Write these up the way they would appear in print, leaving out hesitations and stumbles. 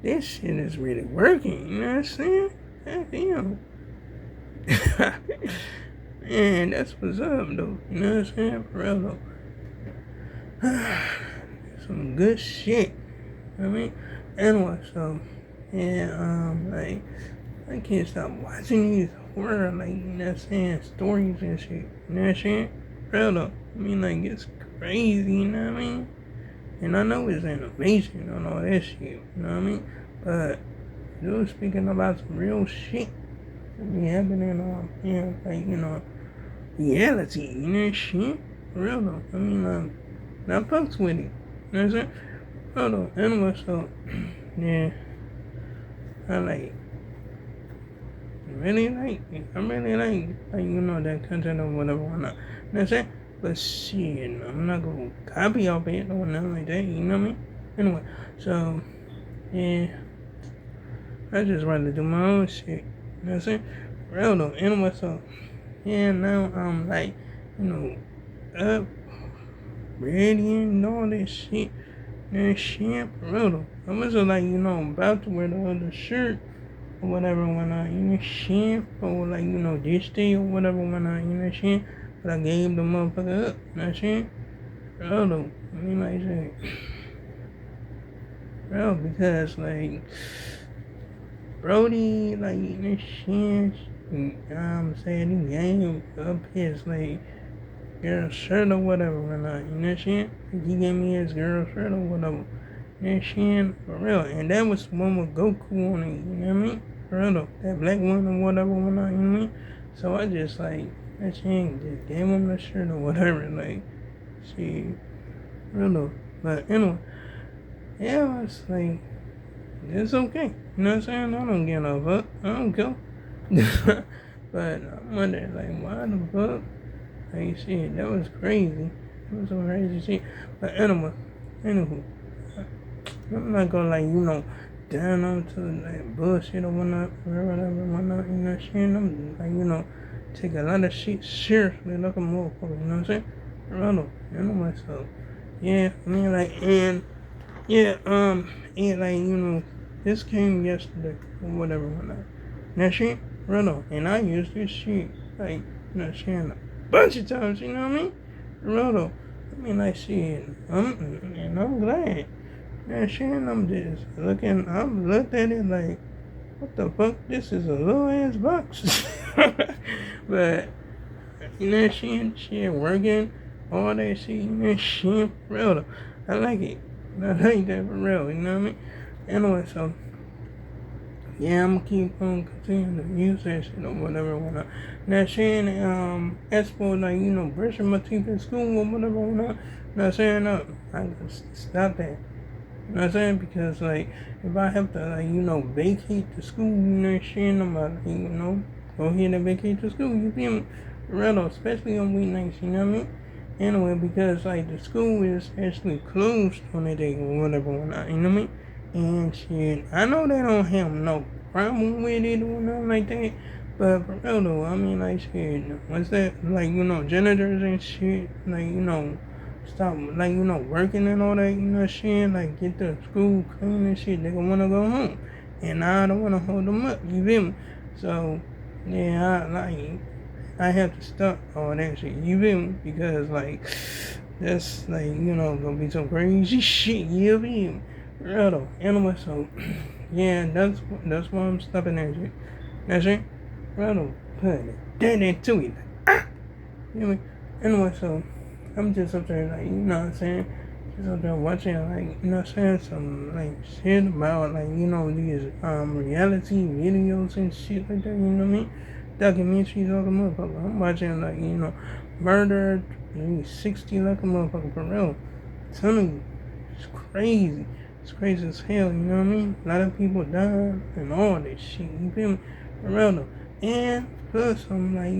this shit is really working, you know what I'm saying? Damn. Man, that's what's up, though. You know what I'm saying? For real, though. Some good shit. I mean, anyway, so, yeah, like, I can't stop watching these horror, like, you know what I'm saying, stories and shit. You know what I'm saying? For real, though. I mean, like, it's crazy, you know what I mean? And I know it's animation and all that shit, you know what I mean? But, dude, speaking about some real shit that be happening on, like, reality, you know, shit. For real though. I mean, I fucks with it. You know what I'm saying? For real though. Anyway, so, yeah. I like, I really like, that content or whatever, whatnot. You know what I'm saying? But shit, I'm not gonna copy off it or nothing like that, you know what I mean? Anyway, so, yeah. I just rather do my own shit. You know what I'm saying? For real though. Anyway, so, yeah, now I'm like, up, ready and all this shit. And shit, for real though. I was like, about to wear the other shirt or whatever when shit, or like, this day or whatever when shit. But I gave the motherfucker up, you know what I'm saying? For real though. I mean, like, shit. Bro, because, like, Brody, like, shit, saying he gave up his, like, girl shirt or whatever when you know what I'm saying? He gave me his girl shirt or whatever. You know what I'm saying? For real. And that was the one with Goku on it, you know what I mean? For real though. That black one or whatever when you know what I mean? So I just like, that shit just gave him the shirt or whatever, like, shit. For real though. But anyway, yeah, it's like, it's okay. You know what I'm saying? I don't get no fuck. I don't care. But I wonder, like, why the fuck? Like, shit, that was crazy. That was some crazy shit. But anywho, I'm not gonna, like, down onto like bullshit or whatnot, or whatever, whatnot, shit. I'm like, take a lot of shit seriously like a motherfucker, you know what I'm saying? Ronald, myself. Yeah, I mean, like, and, yeah, and, like, this came yesterday, or whatever, whatnot. That shit, Ronald, and I used this shit, like, saying a bunch of times, you know what I mean? Ronald, I mean, like, shit, I'm glad. That shit, I'm looked at it like, what the fuck, this is a little ass box. But, shit working, all that shit, shit, for real though. I like it. I like that for real, you know what I mean? Anyway, so, yeah, I'm gonna keep on continuing to use that shit or whatever, whatnot. Now, saying, as for, like, brushing my teeth in school or whatever, whatnot, not saying no, I gotta stop that. You know what I'm saying? Because, like, if I have to, like, vacate the school, shit, I'm about to, go ahead and vacate the school, you feel me? For real though, especially on weeknights, you know what I mean? Anyway, because, like, the school is actually closed on the day or whatever, whatnot, you know what I mean? And shit, I know they don't have no problem with it or nothing like that, but for real though, I mean, like, shit, what's that, like, janitors and shit, like, stop, like, working and all that, shit, like, get the school clean and shit, they gonna wanna go home, and I don't wanna hold them up, you feel me? So, yeah, I have to stop all that shit, you feel me? Because, like, that's, like, gonna be some crazy shit, you feel me? Real though. Anyway, so, yeah, that's why I'm stopping that shit. That's it? Real though. Put that into it. You know what I mean? Anyway, so, I'm just up there, like, you know what I'm saying? Just up there watching, like, you know what I'm saying? Some, like, shit about, like, these, reality videos and shit like that, you know what I mean? Documentaries, all the motherfucker. I'm watching, like, Murder 360 like a motherfucker, for real. I'm telling you, it's crazy. It's crazy as hell, you know what I mean? A lot of people dying and all this shit, you feel me? For real though. And plus, I'm like,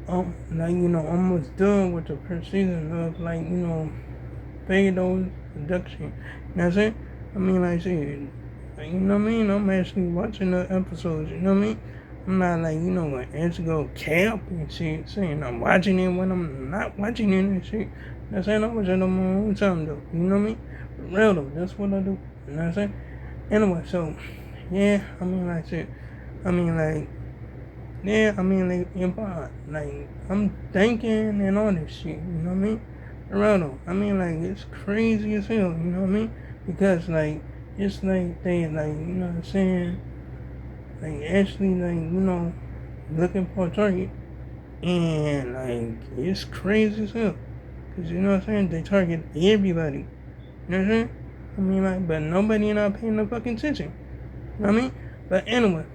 almost done with the first season of, like, Fado's production. You know what I'm saying? I mean, like, shit, like, you know what I mean? I'm actually watching the episodes, you know what I mean? I'm not like, like, actually go cap and shit, saying I'm watching it when I'm not watching it and shit. That's saying I'm watching it on my own time though, you know what I mean? For real though, that's what I do. You know what I'm saying? Anyway, so, yeah, I mean, like, shit. I mean, like, yeah, I mean, like, if I, like, I'm thinking and all this shit, you know what I mean? Geraldo, I mean, like, it's crazy as hell, you know what I mean? Because, like, it's like they, like, you know what I'm saying? Like, actually, like, you know, looking for a target. And, like, it's crazy as hell. Because, you know what I'm saying? They target everybody. You know what I'm saying? I mean, like, but nobody not paying no fucking attention. You know what I mean? But anyway,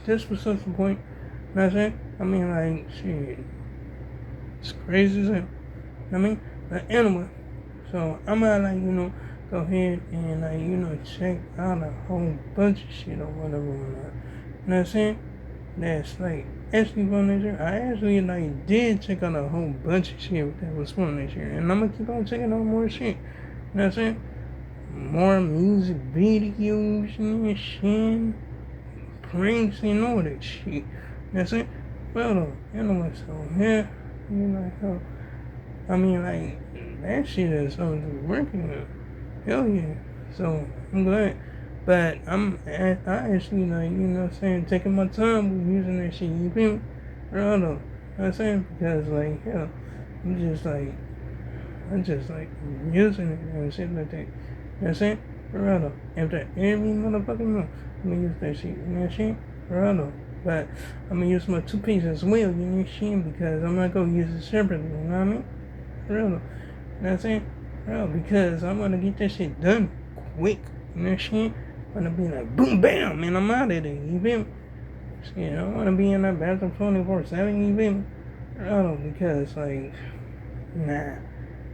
this was such a point. You know what I'm saying? I mean, like, shit. It's crazy as hell. You know what I mean? But anyway, so I'm gonna, like, you know, go ahead and, like, you know, check out a whole bunch of shit or whatever. You know what I'm saying? That's, like, actually from this year. I actually, like, did check out a whole bunch of shit that was from this year. And I'm gonna keep on checking out more shit. You know what I'm saying? More music videos and shit. Pranks and all that shit. That's it. Well, though, anyway, so yeah, you know, hell, I mean, like, that shit is something to be working with. Hell yeah. So, I'm glad. But I actually, like, you know what I'm saying, taking my time with using that shit. You feel me? Well, though, you know what I'm saying? Because, like, hell, I'm just, like, using it and shit like that. You know what I'm saying? Brother, after every motherfucking month, I'm gonna use that shit. You know what I'm saying? Brother. But I'm gonna use my toothpaste as well, you know what I'm saying? Because I'm not gonna use it separately, you know what I mean? Brother. You know what I'm saying? Bro, because I'm gonna get that shit done quick, you know what I'm saying? I'm gonna be like, boom, bam, and I'm out of there, you feel me? Shit, I don't wanna be in that bathroom 24/7, you feel me? Brother, because, like, nah.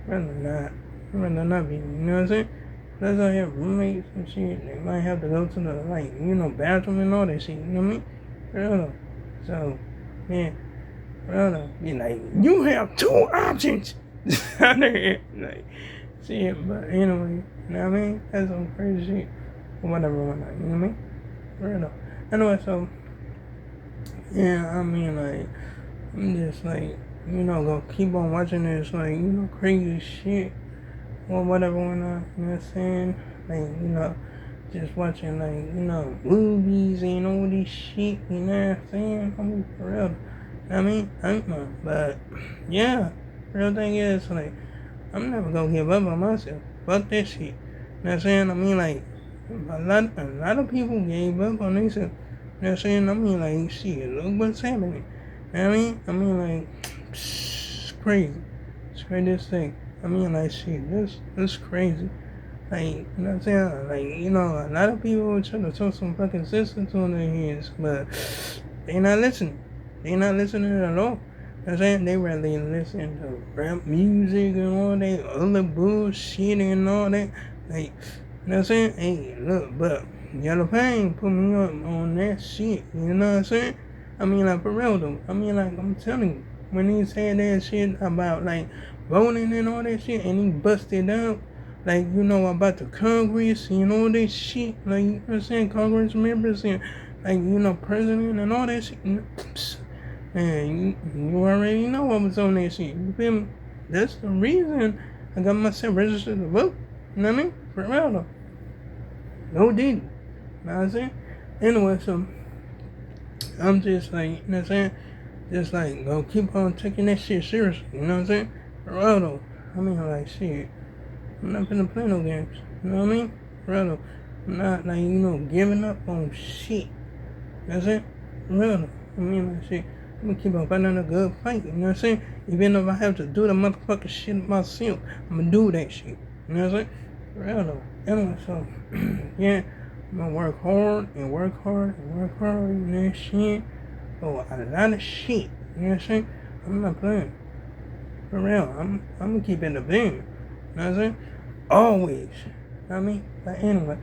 Rather not be, you know what I'm saying? Plus I have roommates and shit, they might have to go to the, like, you know, bathroom and all that shit, you know what I mean? Brother. So, yeah, brother, be like, you have two options. Like, shit, but anyway, you know what I mean? That's some crazy shit. Or whatever, you know what I mean? Brother. Anyway, so, yeah, I mean, like, I'm just like, you know, go keep on watching this, like, you know, crazy shit or whatever when you know what I'm saying? Like, you know, just watching, like, you know, movies and all this shit, you know what I'm saying? I mean, for real. You know what I mean? I don't know. But, yeah, real thing is, like, I'm never gonna give up on myself. Fuck that shit. You know what I'm saying? I mean, like, a lot of people gave up on themselves. You know what I'm saying? I mean, like, shit, look what's happening. You know what I mean? I mean, like, it's crazy. It's craziest thing. I mean, like, shit, this crazy. Like, you know what I'm saying? Like, you know, a lot of people try to talk some fucking sense into their heads, but they not listening. They not listening at all. You know what I'm saying? They rather listen to rap music and all that other bullshit and all that. Like, you know what I'm saying? Hey, look, but Yellow Pain put me up on that shit. You know what I'm saying? I mean, like, for real though. I mean, like, I'm telling you, when he said that shit about, like, voting and all that shit, and he busted out, like, you know, about the Congress and all that shit, like, you know what I'm saying, Congress members and, like, you know, president and all that shit. Man, you already know I was on that shit. You feel me? That's the reason I got myself registered to vote. You know what I mean? For real though. No didn't. You know what I'm saying? Anyway, so I'm just like, you know what I'm saying? Just like, go keep on taking that shit seriously. You know what I'm saying? For real though. I mean, like, shit. I'm not gonna play no games. You know what I mean? For real though. I'm not, like, you know, giving up on shit. That's it. For real though. I mean, like, shit. I'm gonna keep on fighting a good fight. You know what I'm saying? Even if I have to do the motherfucking shit myself, I'm gonna do that shit. You know what I'm saying? For real though. Anyway, so, yeah. I'm gonna work hard and work hard and work hard. You know what I'm saying? Oh, a lot of shit. You know what I'm saying? I'm not playing. For real. I'm gonna keep it in the bin. You know what I'm saying? Always. You know what I mean? But anyway.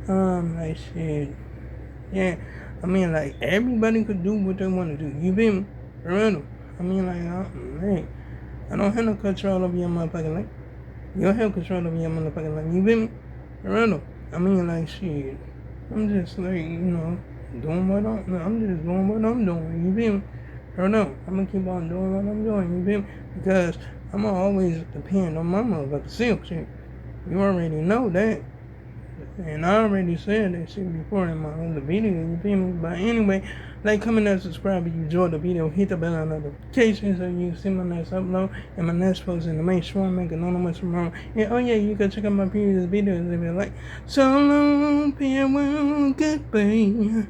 Like shit. Yeah. I mean, like, everybody could do what they want to do. You feel me? For real. I mean, like, man, I don't have no control over your motherfucking life. You don't have control over your motherfucking life. You feel me? For real. I mean, like, shit. I'm just, like, you know, doing what I'm just doing what I'm doing. You feel me? For real. I'm gonna keep on doing what I'm doing. You feel me? Because I'm gonna always depend on my motherfucking self. Shit. You already know that. And I already said that shit before in my other video, you feel me? But anyway, like, comment, and subscribe if you enjoyed the video. Hit the bell notification so you can see my next upload and my next post, and to make sure I'm making anonymous from wrong. And oh yeah, you can check out my previous videos if you like. So long, farewell, goodbye.